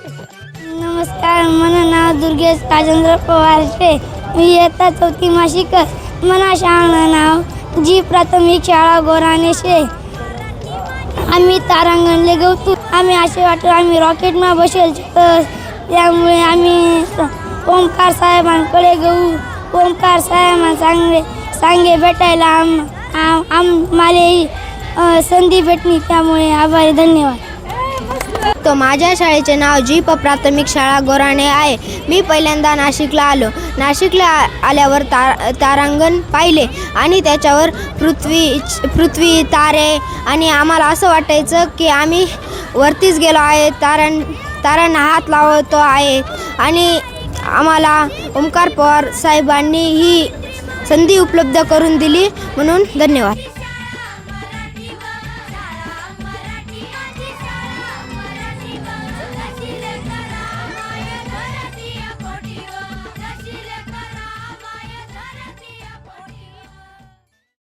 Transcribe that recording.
नमस्कार, माझं नाव दुर्गेश राजेंद्र पवार आहे. मी इयत्ता 4मा शिकत. मला शाळेचं नाव जी प्राथमिक शाळा गोराणे शे. आम्ही तारांगणले गवतो. आम्ही असे वाटतो आम्ही रॉकेटमा बसेल तर त्यामुळे आम्ही ओमकार साहेबांकडे गहू. ओमकार साहेबांना सांगे भेटायला आम्हाला संधी भेटली, त्यामुळे आभारी. धन्यवाद. तो माझ्या शाळेचे नाव जीप प्राथमिक शाळा गोराणे आहे. मी पहिल्यांदा नाशिकला आलो. नाशिकला आल्यावर तारांगण पाहिले आणि त्याच्यावर पृथ्वी तारे आणि आम्हाला असं वाटायचं की आम्ही वरतीच गेलो आहे. तारांना हात लावतो आहे आणि आम्हाला ओमकार पवार साहेबांनी ही संधी उपलब्ध करून दिली म्हणून धन्यवाद.